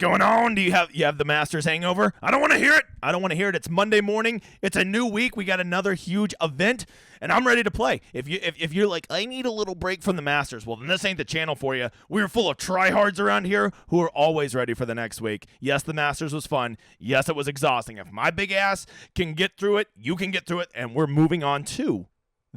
going on? Do you have the Masters hangover? I don't want to hear it. I don't want to hear it. It's Monday morning. It's a new week. We got another huge event, and I'm ready to play. If you're like, I need a little break from the Masters, well, then this ain't the channel for you. We're full of tryhards around here who are always ready for the next week. Yes, the Masters was fun. Yes, it was exhausting. If my big ass can get through it, you can get through it, and we're moving on to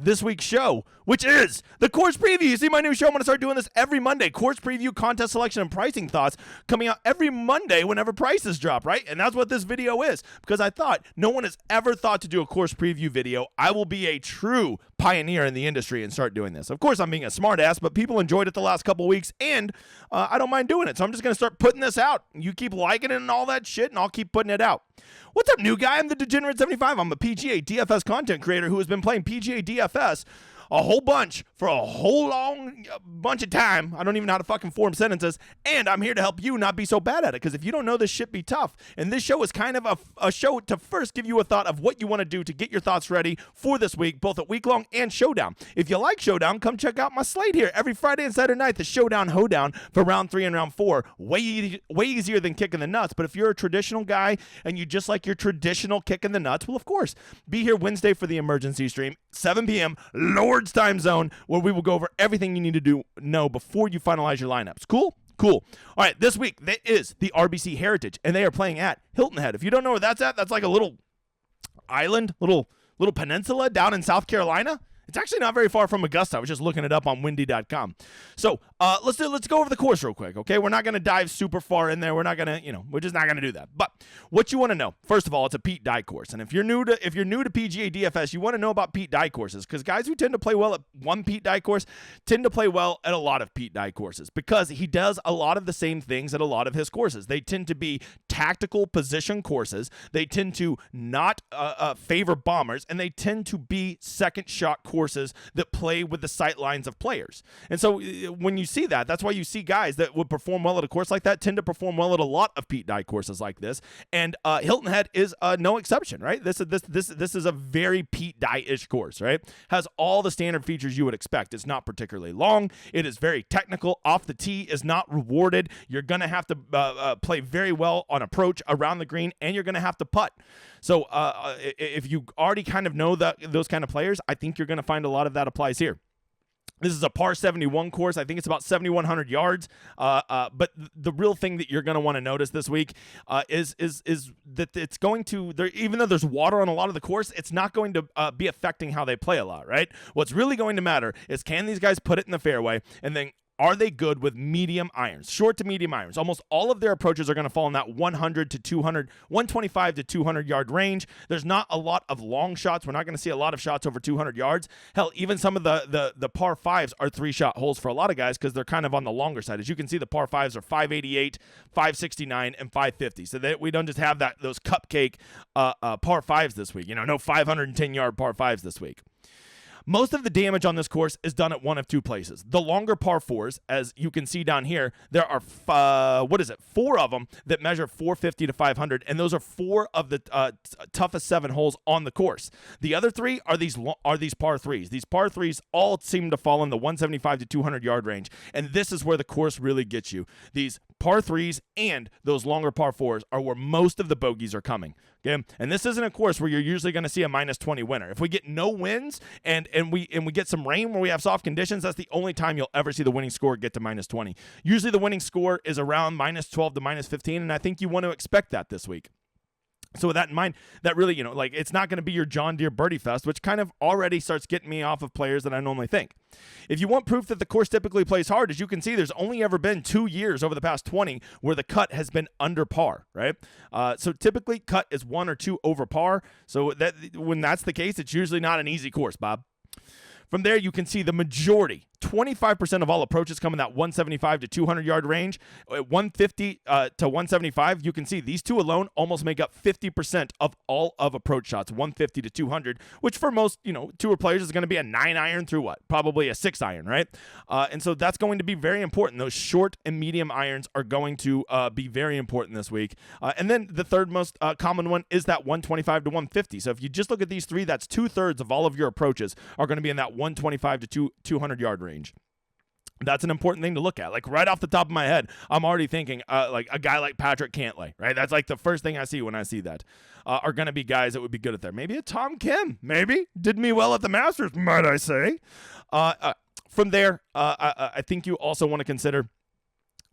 this week's show, which is the course preview. You see my new show? I'm going to start doing this every Monday. Course preview, contest selection, and pricing thoughts coming out every Monday whenever prices drop, right? And that's what this video is, because I thought no one has ever thought to do a course preview video. I will be a true pioneer in the industry and start doing this. Of course, I'm being a smart ass, but people enjoyed it the last couple weeks, and I don't mind doing it. So I'm just going to start putting this out. You keep liking it and all that shit, and I'll keep putting it out. What's up, new guy? I'm the Degenerate75. I'm a PGA DFS content creator who has been playing PGA DFS a whole bunch for a whole long bunch of time. I don't even know how to fucking form sentences, and I'm here to help you not be so bad at it, because if you don't know, this shit be tough. And this show is kind of a show to first give you a thought of what you want to do to get your thoughts ready for this week, both at week-long and Showdown. If you like Showdown, come check out my slate here every Friday and Saturday night, the Showdown Hoedown for round 3 and round 4. Way easier than kicking the nuts, but if you're a traditional guy and you just like your traditional kick in the nuts, well, of course, be here Wednesday for the emergency stream, 7 p.m. Lord's time zone, where we will go over everything you need to know before you finalize your lineups. Cool? Cool. All right, this week, that is the RBC Heritage, and they are playing at Hilton Head. If you don't know where that's at, that's like a little island, little peninsula down in South Carolina. It's actually not very far from Augusta. I was just looking it up on windy.com. So let's go over the course real quick, okay? We're not going to dive super far in there. We're not going to, we're just not going to do that. But what you want to know, first of all, it's a Pete Dye course. And if you're new to PGA DFS, you want to know about Pete Dye courses, because guys who tend to play well at one Pete Dye course tend to play well at a lot of Pete Dye courses, because he does a lot of the same things at a lot of his courses. They tend to be tactical position courses. They tend to not favor bombers, and they tend to be second shot courses that play with the sight lines of players. And so when you see that, that's why you see guys that would perform well at a course like that tend to perform well at a lot of Pete Dye courses like this. And Hilton Head is no exception, right? This is a very Pete Dye-ish course, right? Has all the standard features you would expect. It's not particularly long. It is very technical. Off the tee is not rewarded. You're going to have to play very well on approach around the green, and you're going to have to putt. So if you already kind of know those kind of players, I think you're going to find a lot of that applies here. This is a par 71 course. I think it's about 7,100 yards. But the real thing that you're going to want to notice this week is that it's going to, even though there's water on a lot of the course, it's not going to be affecting how they play a lot, right? What's really going to matter is, can these guys put it in the fairway, and then are they good with medium irons, short to medium irons? Almost all of their approaches are going to fall in that 100 to 200, 125 to 200 yard range. There's not a lot of long shots. We're not going to see a lot of shots over 200 yards. Hell, even some of the par 5s are 3-shot holes for a lot of guys, because they're kind of on the longer side. As you can see, the par 5s are 588, 569, and 550. So that we don't just have those cupcake par 5s this week. No 510 yard par 5s this week. Most of the damage on this course is done at one of two places. The longer par 4s, as you can see down here, there are, 4 of them that measure 450 to 500, and those are 4 of the toughest 7 holes on the course. The other 3 are these par 3s. These par 3s all seem to fall in the 175 to 200 yard range, and this is where the course really gets you. These par 3s and those longer par 4s are where most of the bogeys are coming. Okay? And this isn't a course where you're usually going to see a -20 winner. If we get no wins and we get some rain where we have soft conditions, that's the only time you'll ever see the winning score get to -20. Usually the winning score is around -12 to -15, and I think you want to expect that this week. So with that in mind, that really, it's not going to be your John Deere birdie fest, which kind of already starts getting me off of players that I normally think. If you want proof that the course typically plays hard, as you can see, there's only ever been 2 years over the past 20 where the cut has been under par, right? So typically cut is 1 or 2 over par. So when that's the case, it's usually not an easy course, Bob. From there, you can see the majority, 25% of all approaches come in that 175 to 200 yard range. At 150 to 175, you can see these two alone almost make up 50% of all of approach shots, 150 to 200, which for most, tour players is going to be a 9-iron through what? Probably a 6-iron, right? And so that's going to be very important. Those short and medium irons are going to be very important this week. And then the third most common one is that 125 to 150. So if you just look at these three, that's 2/3 of all of your approaches are going to be in that 125 to 200 yard range. That's an important thing to look at. Like right off the top of my head, I'm already thinking like a guy like Patrick Cantlay, right? That's like the first thing I see when I see that. Are going to be guys that would be good at there. Maybe a Tom Kim, maybe. Did me well at the Masters, might I say. From there, I think you also want to consider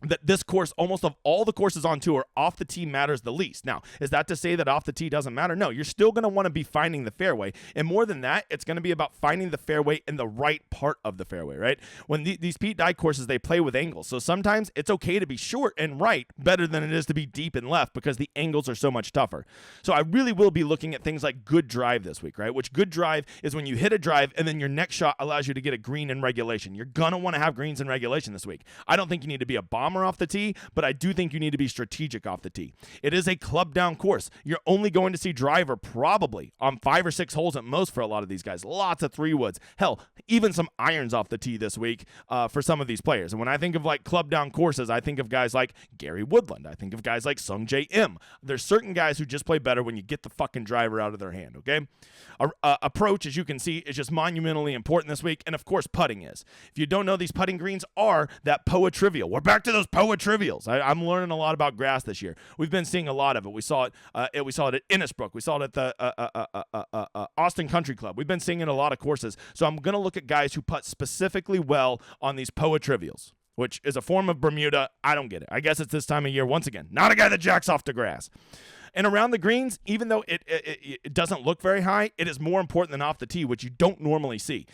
that this course, almost of all the courses on tour, off the tee matters the least. Now, is that to say that off the tee doesn't matter? No, you're still going to want to be finding the fairway. And more than that, it's going to be about finding the fairway in the right part of the fairway, right? When these Pete Dye courses, they play with angles. So sometimes it's okay to be short and right better than it is to be deep and left because the angles are so much tougher. So I really will be looking at things like good drive this week, right? Which good drive is when you hit a drive and then your next shot allows you to get a green in regulation. You're going to want to have greens in regulation this week. I don't think you need to be a bomber off the tee, but I do think you need to be strategic off the tee. It is a club down course. You're only going to see driver probably on 5 or 6 holes at most for a lot of these guys. Lots of 3-woods. Hell, even some irons off the tee this week for some of these players. And when I think of like club down courses, I think of guys like Gary Woodland. I think of guys like Sung J M. There's certain guys who just play better when you get the fucking driver out of their hand, okay? Approach, as you can see, is just monumentally important this week, and of course putting is. If you don't know, these putting greens are that POA trivial. We're back to those POA trivials. I'm learning a lot about grass this year. We've been seeing a lot of it. We saw it at Innisbrook. We saw it at the Austin Country Club. We've been seeing it in a lot of courses. So I'm going to look at guys who putt specifically well on these POA trivials, which is a form of Bermuda. I don't get it. I guess it's this time of year once again. Not a guy that jacks off the grass. And around the greens, even though it doesn't look very high, it is more important than off the tee, which you don't normally see.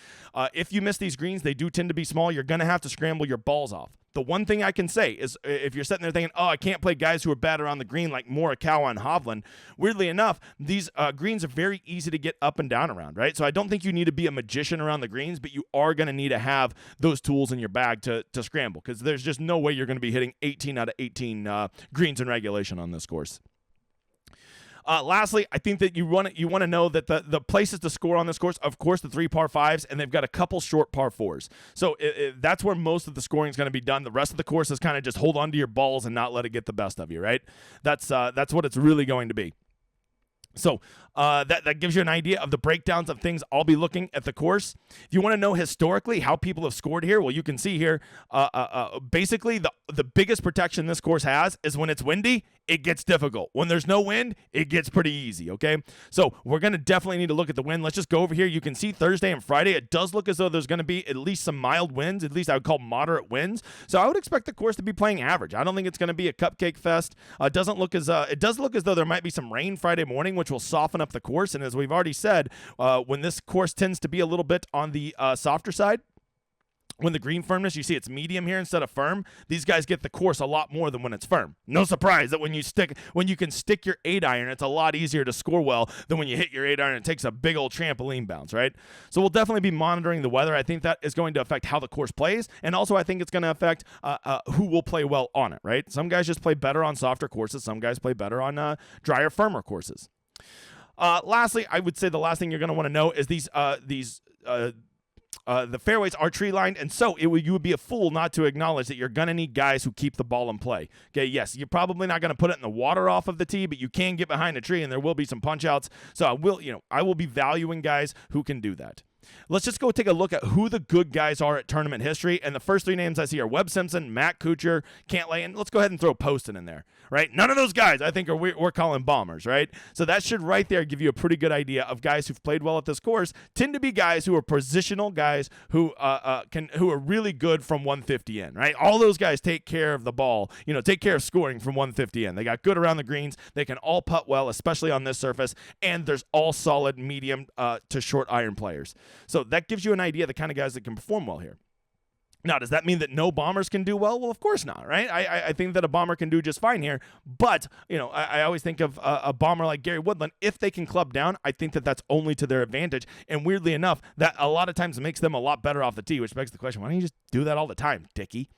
If you miss these greens, they do tend to be small. You're going to have to scramble your balls off. The one thing I can say is if you're sitting there thinking, oh, I can't play guys who are bad around the green like Morikawa and Hovland, weirdly enough, these greens are very easy to get up and down around, right? So I don't think you need to be a magician around the greens, but you are going to need to have those tools in your bag to scramble because there's just no way you're going to be hitting 18 out of 18 greens in regulation on this course. Lastly, I think that you want to know that the places to score on this course, of course, the 3 par 5s, and they've got a couple short par 4s. So that's where most of the scoring is going to be done. The rest of the course is kind of just hold on to your balls and not let it get the best of you, right? That's what it's really going to be. So that gives you an idea of the breakdowns of things I'll be looking at the course. If you want to know historically how people have scored here, well, you can see here, basically the biggest protection this course has is when it's windy, it gets difficult. When there's no wind, it gets pretty easy, okay? So we're going to definitely need to look at the wind. Let's just go over here. You can see Thursday and Friday, it does look as though there's going to be at least some mild winds, at least I would call moderate winds. So I would expect the course to be playing average. I don't think it's going to be a cupcake fest. It does look as though there might be some rain Friday morning, which will soften up the course. And as we've already said, when this course tends to be a little bit on the softer side, when the green firmness, you see it's medium here instead of firm, these guys get the course a lot more than when it's firm. No surprise that when you can stick your 8-iron, it's a lot easier to score well than when you hit your 8-iron and it takes a big old trampoline bounce, right? So we'll definitely be monitoring the weather. I think that is going to affect how the course plays, and also I think it's going to affect who will play well on it, right? Some guys just play better on softer courses. Some guys play better on drier, firmer courses. Lastly, I would say the last thing you're going to want to know is the fairways are tree lined, and so you would be a fool not to acknowledge that you're going to need guys who keep the ball in play. Okay, yes, you're probably not going to put it in the water off of the tee, but you can get behind a tree, and there will be some punch outs. So I will be valuing guys who can do that. Let's just go take a look at who the good guys are at tournament history. And the first 3 names I see are Webb Simpson, Matt Kuchar, Cantlay, and let's go ahead and throw Poston in there, right? None of those guys I think we're calling bombers, right? So that should right there give you a pretty good idea of guys who've played well at this course. Tend to be guys who are positional guys who are really good from 150 in, right? All those guys take care of the ball, take care of scoring from 150 in. They got good around the greens. They can all putt well, especially on this surface. And there's all solid medium to short iron players. So that gives you an idea of the kind of guys that can perform well here. Now, does that mean that no bombers can do well? Well, of course not, right? I think that a bomber can do just fine here. But, I always think of a bomber like Gary Woodland. If they can club down, I think that that's only to their advantage. And weirdly enough, that a lot of times makes them a lot better off the tee, which begs the question, why don't you just do that all the time, Dickie?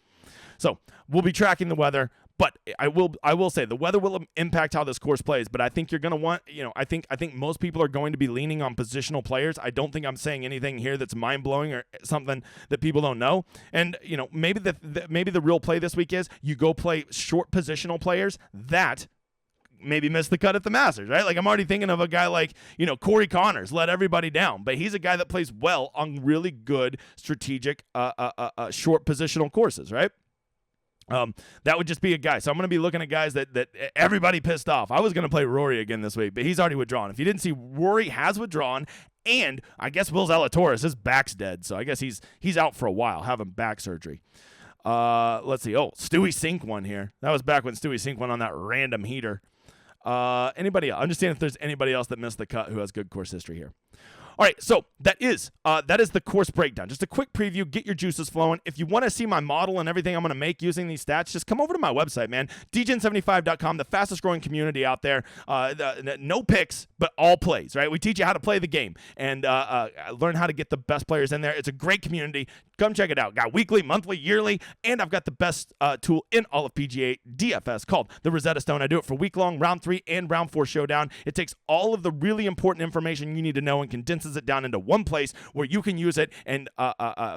So we'll be tracking the weather. But I will say the weather will impact how this course plays. But I think you're going to want, I think most people are going to be leaning on positional players. I don't think I'm saying anything here that's mind blowing or something that people don't know. And maybe the real play this week is you go play short positional players that maybe miss the cut at the Masters, right? Like I'm already thinking of a guy like, Corey Connors, let everybody down. But he's a guy that plays well on really good strategic short positional courses, right? That would just be a guy. So I'm going to be looking at guys that everybody pissed off. I was going to play Rory again this week, but he's already withdrawn. If you didn't see, Rory has withdrawn, and I guess Will Zalatoris, his back's dead, so I guess he's out for a while, having back surgery. Let's see. Oh, Stewie Sink won here. That was back when Stewie Sink went on that random heater. Anybody else? Understand if there's anybody else that missed the cut who has good course history here. All right, so that is the course breakdown. Just a quick preview, get your juices flowing. If you want to see my model and everything I'm going to make using these stats, just come over to my website, man, dgen75.com, the fastest growing community out there. No picks, but all plays, right? We teach you how to play the game and learn how to get the best players in there. It's a great community. Come check it out. Got weekly, monthly, yearly, and I've got the best tool in all of PGA DFS called the Rosetta Stone. I do it for week-long, round 3 and round 4 showdown. It takes all of the really important information you need to know and condenses it down into one place where you can use it and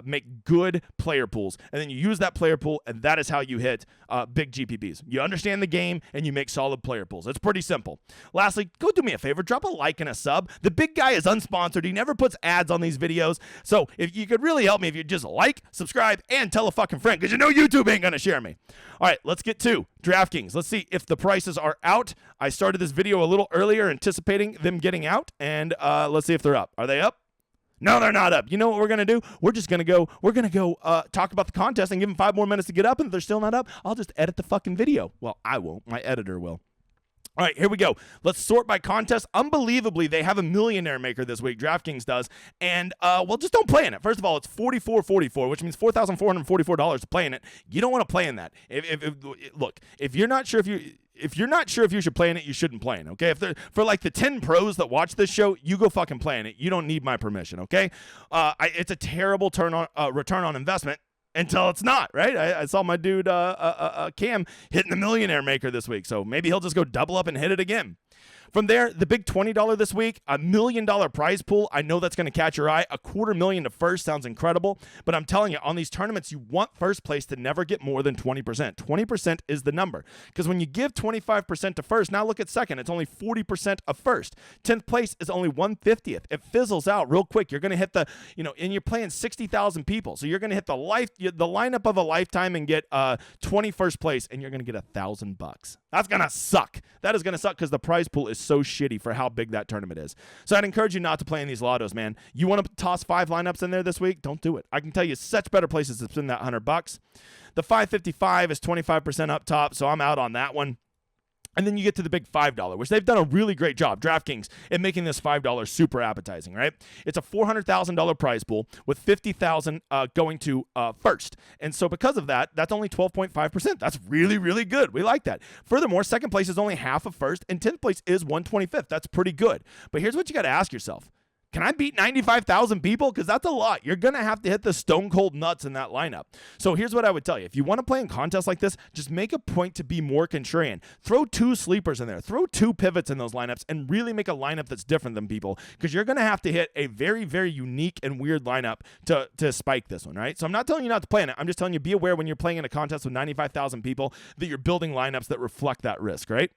make good player pools. And then you use that player pool, and that is how you hit big GPPs. You understand the game, and you make solid player pools. It's pretty simple. Lastly, go do me a favor. Drop a like and a sub. The big guy is unsponsored. He never puts ads on these videos. So if you could really help me if you just like, subscribe, and tell a fucking friend, because YouTube ain't going to share me. All right, let's get to DraftKings. Let's see if the prices are out. I started this video a little earlier anticipating them getting out, and let's see if they're up. Are they up? No, they're not up. You know what we're going to do? We're going to go talk about the contest and give them 5 more minutes to get up, and if they're still not up, I'll just edit the fucking video. Well, I won't. My editor will. All right, here we go. Let's sort by contest. Unbelievably, they have a millionaire maker this week. DraftKings does. And, just don't play in it. First of all, it's $44.44, which means $4,444 to play in it. You don't want to play in that. Look, if you're not sure if you should play in it, you shouldn't play in it, okay? For like the 10 pros that watch this show, you go fucking play in it. You don't need my permission, okay? It's a terrible return on investment. Until it's not, right? I saw my dude Cam hitting the millionaire maker this week, so maybe he'll just go double up and hit it again. From there, the big $20 this week, $1 million prize pool. I know that's going to catch your eye. $250,000 to first sounds incredible, but I'm telling you, on these tournaments, you want first place to never get more than 20%. 20% is the number, because when you give 25% to first, now look at second, it's only 40% of first. 10th place is only 1/50th. It fizzles out real quick. You're going to hit and you're playing 60,000 people, so you're going to hit the lineup of a lifetime and get 21st place, and you're going to get $1,000. That's going to suck. That is going to suck because the prize pool is so shitty for how big that tournament is. So I'd encourage you not to play in these lottos, man. You want to toss 5 lineups in there this week? Don't do it. I can tell you such better places to spend that $100. The 555 is 25% up top, so I'm out on that one. And then you get to the big $5, which they've done a really great job, DraftKings, in making this $5 super appetizing, right? It's a $400,000 prize pool with $50,000 going to first. And so because of that, that's only 12.5%. That's really, really good. We like that. Furthermore, second place is only half of first, and 10th place is 1/25th. That's pretty good. But here's what you got to ask yourself. Can I beat 95,000 people? Because that's a lot. You're going to have to hit the stone cold nuts in that lineup. So here's what I would tell you. If you want to play in contests like this, just make a point to be more contrarian. Throw 2 sleepers in there. Throw 2 pivots in those lineups and really make a lineup that's different than people, because you're going to have to hit a very, very unique and weird lineup to spike this one, right? So I'm not telling you not to play in it. I'm just telling you be aware when you're playing in a contest with 95,000 people that you're building lineups that reflect that risk, right?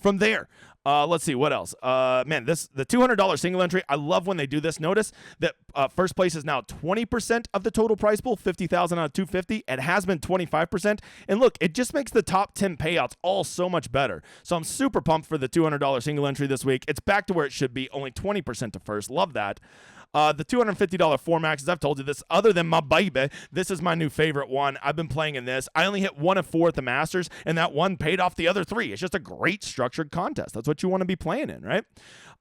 From there, let's see, what else? The $200 single entry, I love when they do this. Notice that first place is now 20% of the total prize pool, $50,000 out of $250. It has been 25%. And look, it just makes the top 10 payouts all so much better. So I'm super pumped for the $200 single entry this week. It's back to where it should be, only 20% to first. Love that. The $250 four maxes, I've told you this, other than my baby, this is my new favorite one. I've been playing in this. I only hit 1 of 4 at the Masters, and that one paid off the other 3. It's just a great structured contest. That's what you want to be playing in, right?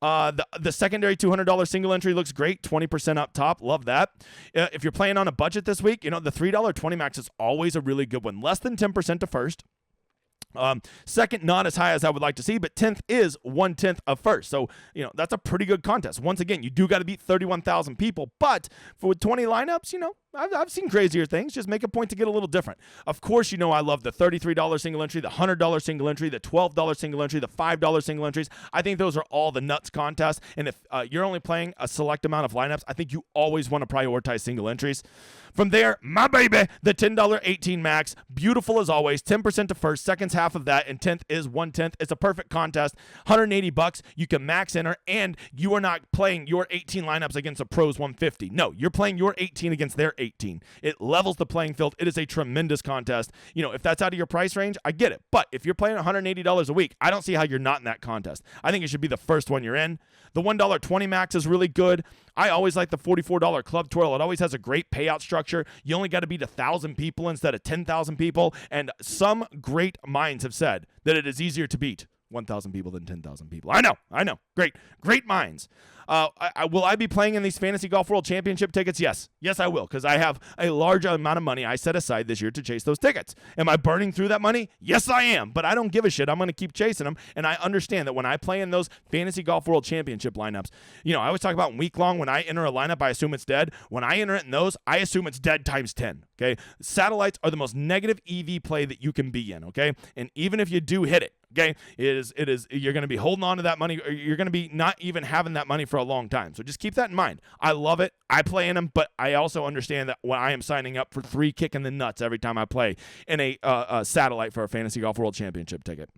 The secondary $200 single entry looks great, 20% up top. Love that. If you're playing on a budget this week, the $3 20 max is always a really good one. Less than 10% to first. Second, not as high as I would like to see, but 10th is 1/10 of first. So, that's a pretty good contest. Once again, you do got to beat 31,000 people, but for 20 lineups, I've seen crazier things. Just make a point to get a little different. Of course, I love the $33 single entry, the $100 single entry, the $12 single entry, the $5 single entries. I think those are all the nuts contests. And if you're only playing a select amount of lineups, I think you always want to prioritize single entries. From there, my baby, the $10 18 max, beautiful as always, 10% to first, seconds half of that, and 10th is 1/10. It's a perfect contest, $180. You can max enter, and you are not playing your 18 lineups against a pro's 150. No, you're playing your 18 against their 18. It levels the playing field. It is a tremendous contest. If that's out of your price range, I get it. But if you're playing $180 a week, I don't see how you're not in that contest. I think it should be the first one you're in. The $1.20 max is really good. I always like the $44 club twirl. It always has a great payout structure. You only got to beat 1,000 people instead of 10,000 people. And some great minds have said that it is easier to beat 1,000 people than 10,000 people. I know. Great minds. Will I be playing in these Fantasy Golf World Championship tickets? Yes, I will, because I have a large amount of money I set aside this year to chase those tickets. Am I burning through that money? Yes, I am, but I don't give a shit. I'm going to keep chasing them, and I understand that when I play in those Fantasy Golf World Championship lineups, I always talk about week long, when I enter a lineup, I assume it's dead. When I enter it in those, I assume it's dead times 10, okay? Satellites are the most negative EV play that you can be in, okay? And even if you do hit it, okay, it is you're going to be holding on to that money, or you're going to be not even having that money for a long time. So just keep that in mind. I love it. I play in them, but I also understand that when I am signing up for 3 kick in the nuts every time I play in a satellite for a Fantasy Golf World Championship ticket.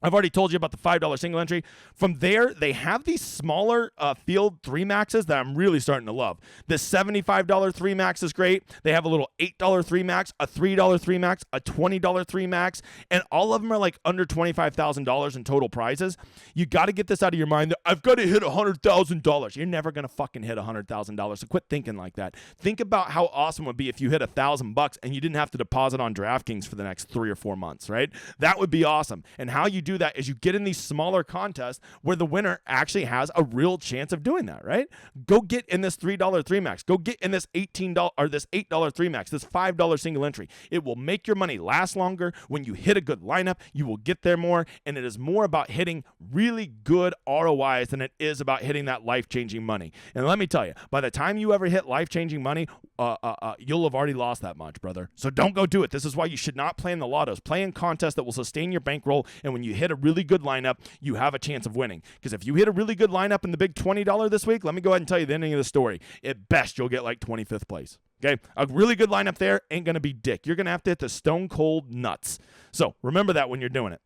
I've already told you about the $5 single entry. From there, they have these smaller field 3 maxes that I'm really starting to love. The $75 3 max is great. They have a little $8 3 max, a $3 3 max, a $20 3 max, and all of them are like under $25,000 in total prizes. You got to get this out of your mind that I've got to hit $100,000. You're never going to fucking hit $100,000, so quit thinking like that. Think about how awesome it would be if you hit $1,000 and you didn't have to deposit on DraftKings for the next 3 or 4 months, right? That would be awesome. And how you do that is you get in these smaller contests where the winner actually has a real chance of doing that, right? Go get in this $3 3 max. Go get in this $18 or this $8 3 max, this $5 single entry. It will make your money last longer. When you hit a good lineup, you will get there more, and it is more about hitting really good ROIs than it is about hitting that life-changing money. And let me tell you, by the time you ever hit life-changing money, you'll have already lost that much, brother. So don't go do it. This is why you should not play in the lottos. Play in contests that will sustain your bankroll, and when you hit a really good lineup, you have a chance of winning. Because if you hit a really good lineup in the big $20 this week, let me go ahead and tell you the ending of the story. At best, you'll get like 25th place. Okay? A really good lineup there ain't going to be dick. You're going to have to hit the stone cold nuts. So remember that when you're doing it.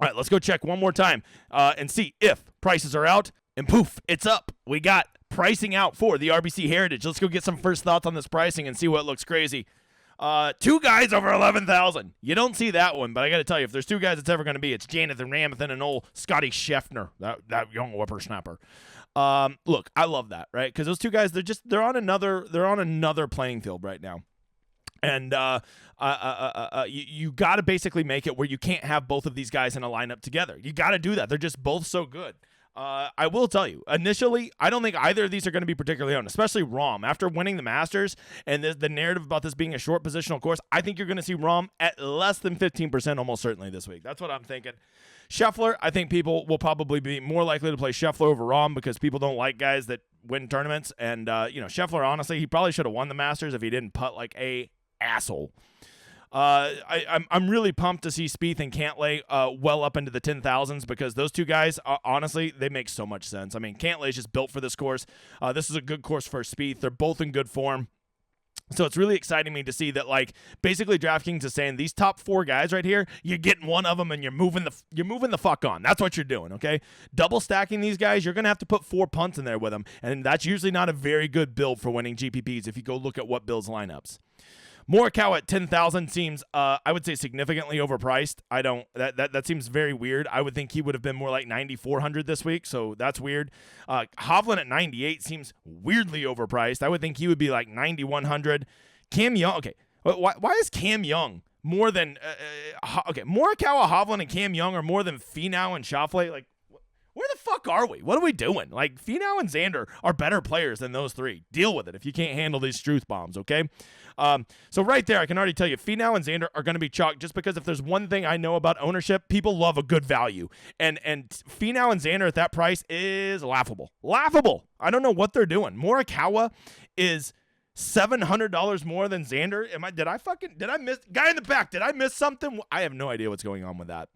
All right, let's go check one more time and see if prices are out. And poof, it's up. We got pricing out for the RBC Heritage. Let's go get some first thoughts on this pricing and see what looks crazy. 2 guys over 11,000. You don't see that one, but I got to tell you, if there's 2 guys it's ever going to be, it's Jonathan Ramathan and old Scotty Scheffner, that young whippersnapper. Look, I love that, right? Because those 2 guys, they're on another playing field right now. And you got to basically make it where you can't have both of these guys in a lineup together. You got to do that. They're just both so good. I will tell you, initially, I don't think either of these are going to be particularly owned, especially Rahm. After winning the Masters and the narrative about this being a short positional course, I think you're going to see Rahm at less than 15% almost certainly this week. That's what I'm thinking. Scheffler, I think people will probably be more likely to play Scheffler over Rahm because people don't like guys that win tournaments. And, Scheffler, honestly, he probably should have won the Masters if he didn't putt like a asshole. I'm really pumped to see Spieth and Cantlay well up into the 10,000s because those 2 guys, honestly, they make so much sense. I mean, Cantlay's just built for this course. This is a good course for Spieth. They're both in good form. So it's really exciting me to see that, like, basically DraftKings is saying these top 4 guys right here, you're getting one of them and you're moving the fuck on. That's what you're doing, okay? Double stacking these guys, you're going to have to put 4 punts in there with them, and that's usually not a very good build for winning GPPs if you go look at what builds lineups. Morikawa at 10,000 seems, I would say, significantly overpriced. That seems very weird. I would think he would have been more like 9,400 this week, so that's weird. Hovland at 98 seems weirdly overpriced. I would think he would be like 9,100. Cam Young, okay, why is Cam Young more than, Morikawa, Hovland, and Cam Young are more than Finau and Schauffele? Like, where the fuck are we? What are we doing? Like, Finau and Xander are better players than those 3. Deal with it if you can't handle these truth bombs, okay? So right there, I can already tell you, Finau and Xander are going to be chalked just because if there's one thing I know about ownership, people love a good value. And Finau and Xander at that price is laughable. Laughable. I don't know what they're doing. Morikawa is $700 more than Xander. Did I miss guy in the back? Did I miss something? I have no idea what's going on with that.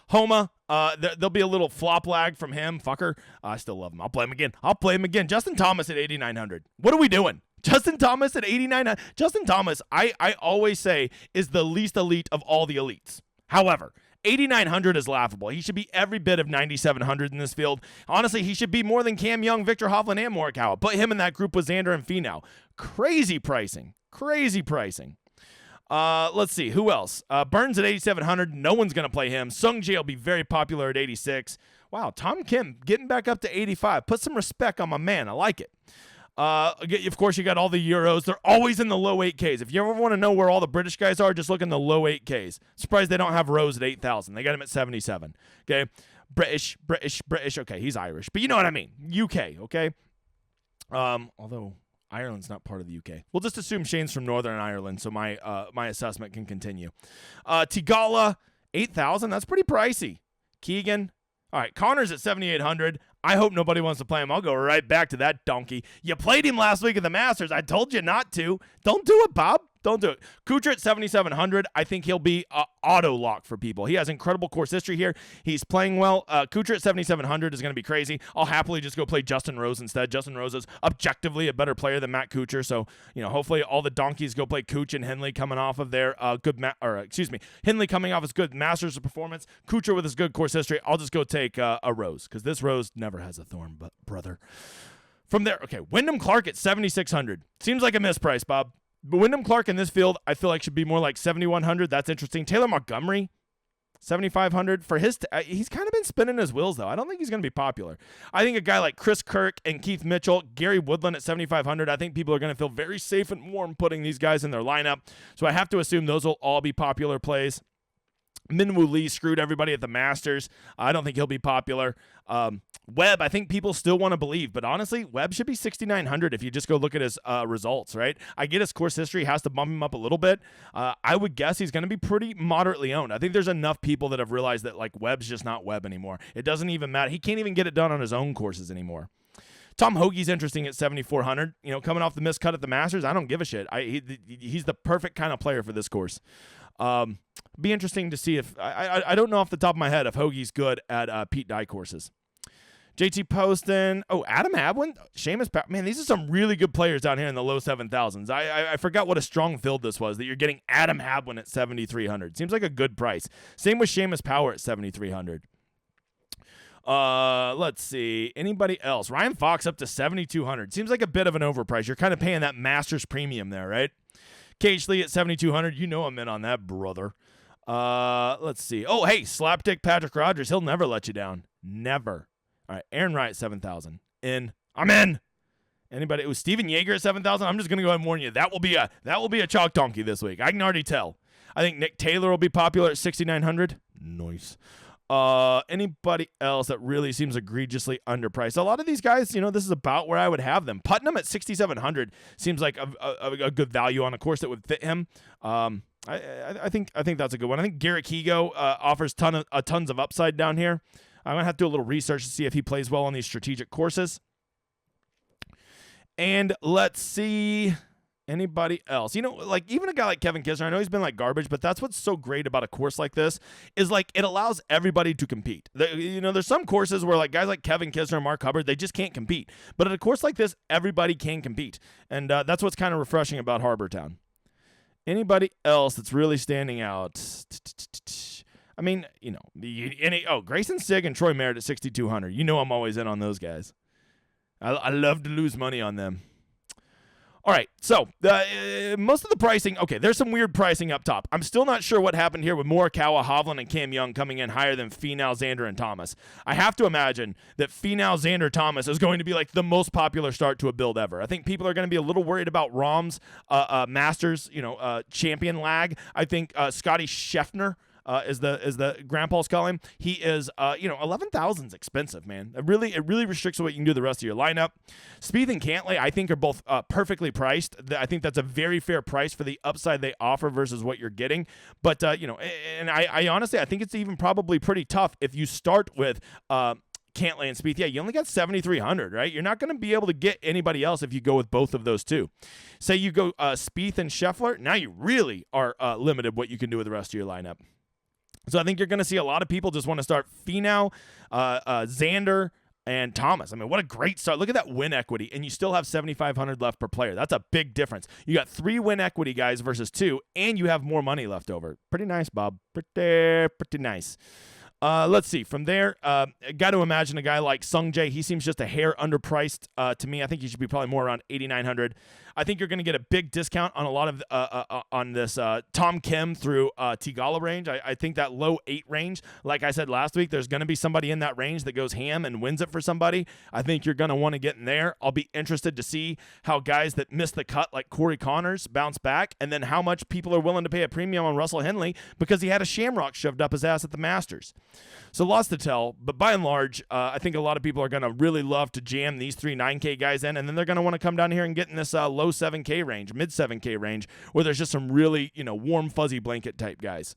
Homa, there'll be a little flop lag from him. Fucker. I still love him. I'll play him again. Justin Thomas at 8,900. What are we doing? Justin Thomas at 8,900. Justin Thomas, I always say, is the least elite of all the elites. However, 8,900 is laughable. He should be every bit of 9,700 in this field. Honestly, he should be more than Cam Young, Victor Hovland, and Morikawa. Put him in that group with Xander and Finau. Crazy pricing. Let's see. Who else? Burns at 8,700. No one's going to play him. Sung Jae will be very popular at 86. Wow, Tom Kim getting back up to 85. Put some respect on my man. I like it. Of course, you got all the Euros. They're always in the low 8Ks. If you ever want to know where all the British guys are, just look in the low 8Ks. Surprised they don't have Rose at 8,000. They got him at 77. Okay, British. Okay, he's Irish, but you know what I mean. UK. Okay. Although Ireland's not part of the UK. We'll just assume Shane's from Northern Ireland, so my assessment can continue. Tigala 8,000. That's pretty pricey. Keegan. All right, Connor's at 7,800. I hope nobody wants to play him. I'll go right back to that donkey. You played him last week at the Masters. I told you not to. Don't do it, Bob. Don't do it. Kuchar at 7,700. I think he'll be auto lock for people. He has incredible course history here. He's playing well. Kuchar at 7,700 is going to be crazy. I'll happily just go play Justin Rose instead. Justin Rose is objectively a better player than Matt Kuchar. So, hopefully all the donkeys go play Kuch and Henley coming off of their Henley coming off his good Masters performance. Kuchar with his good course history. I'll just go take a Rose because this Rose never has a thorn, but brother. From there, okay, Wyndham Clark at 7,600. Seems like a misprice, Bob. But Wyndham Clark in this field, I feel like should be more like 7,100. That's interesting. Taylor Montgomery, 7,500. For his, he's kind of been spinning his wheels, though. I don't think he's going to be popular. I think a guy like Chris Kirk and Keith Mitchell, Gary Woodland at 7,500, I think people are going to feel very safe and warm putting these guys in their lineup. So I have to assume those will all be popular plays. Minwoo Lee screwed everybody at the Masters. I don't think he'll be popular. Webb, I think people still want to believe, but honestly, Webb should be 6,900 if you just go look at his results, right? I get his course history has to bump him up a little bit. I would guess he's going to be pretty moderately owned. I think there's enough people that have realized that like Webb's just not Webb anymore. It doesn't even matter. He can't even get it done on his own courses anymore. Tom Hoagie's interesting at 7,400. Coming off the miscut at the Masters, I don't give a shit. He's the perfect kind of player for this course. Be interesting to see if I don't know off the top of my head if Hoagie's good at Pete Dye courses. JT Poston. Oh, Adam Hadwin. Seamus. Man, these are some really good players down here in the low 7,000s. I forgot what a strong field this was that you're getting Adam Hadwin at 7,300. Seems like a good price. Same with Seamus Power at 7,300. Let's see. Anybody else? Ryan Fox up to 7,200. Seems like a bit of an overprice. You're kind of paying that Masters premium there, right? Cage Lee at 7,200. You know I'm in on that, brother. Let's see. Oh, hey, slapdick Patrick Rogers. He'll never let you down. Never. All right, Aaron Wright, 7,000. I'm in. Anybody? It was Steven Yeager at 7,000. I'm just gonna go ahead and warn you. That will be a chalk donkey this week. I can already tell. I think Nick Taylor will be popular at 6,900. Nice. Anybody else that really seems egregiously underpriced? A lot of these guys, this is about where I would have them. Putnam at 6,700 seems like a good value on a course that would fit him. I think that's a good one. I think Garrett Higo offers tons of upside down here. I'm going to have to do a little research to see if he plays well on these strategic courses. And let's see anybody else. Like even a guy like Kevin Kisner, I know he's been like garbage, but that's what's so great about a course like this is like it allows everybody to compete. There's some courses where like guys like Kevin Kisner and Mark Hubbard, they just can't compete. But at a course like this, everybody can compete. And that's what's kind of refreshing about Harbor Town. Anybody else that's really standing out? I mean, Grayson Sigg and Troy Merritt at 6,200. I'm always in on those guys. I love to lose money on them. All right, so most of the pricing, okay, there's some weird pricing up top. I'm still not sure what happened here with Morikawa, Hovland, and Cam Young coming in higher than Finau, Xander, and Thomas. I have to imagine that Finau, Xander, Thomas is going to be like the most popular start to a build ever. I think people are going to be a little worried about Rahm's Masters, champion lag. I think Scotty Scheffler is the grandpa's call him. He is 11,000 is expensive, man. It really restricts what you can do the rest of your lineup. Spieth and Cantlay, I think, are both perfectly priced. I think that's a very fair price for the upside they offer versus what you're getting. But and I honestly I think it's even probably pretty tough if you start with Cantlay and Spieth, yeah, you only got 7,300, right? You're not going to be able to get anybody else if you go with both of those two. Say you go Spieth and Scheffler, now you really are limited what you can do with the rest of your lineup. So I think you're going to see a lot of people just want to start Finau, Xander, and Thomas. I mean, what a great start. Look at that win equity, and you still have 7,500 left per player. That's a big difference. You got 3 win equity guys versus 2, and you have more money left over. Pretty nice, Bob. Pretty nice. Let's see. From there, got to imagine a guy like Sung Jae. He seems just a hair underpriced to me. I think he should be probably more around 8,900. I think you're going to get a big discount on a lot of on this Tom Kim through Tigala range. I think that low 8 range, like I said last week, there's going to be somebody in that range that goes ham and wins it for somebody. I think you're going to want to get in there. I'll be interested to see how guys that miss the cut like Corey Connors bounce back, and then how much people are willing to pay a premium on Russell Henley because he had a shamrock shoved up his ass at the Masters. So lots to tell, but by and large, I think a lot of people are going to really love to jam these 3 9K guys in, and then they're going to want to come down here and get in this low 7K range, mid 7K range, where there's just some really, warm, fuzzy blanket type guys.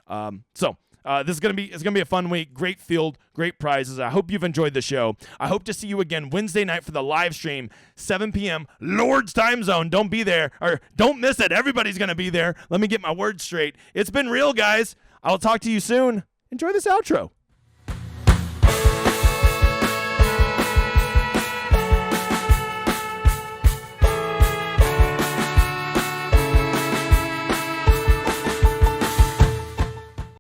This is going to be a fun week. Great field, great prizes. I hope you've enjoyed the show. I hope to see you again Wednesday night for the live stream, 7 p.m. Lord's time zone. Don't be there, or don't miss it. Everybody's going to be there. Let me get my words straight. It's been real, guys. I'll talk to you soon. Enjoy this outro.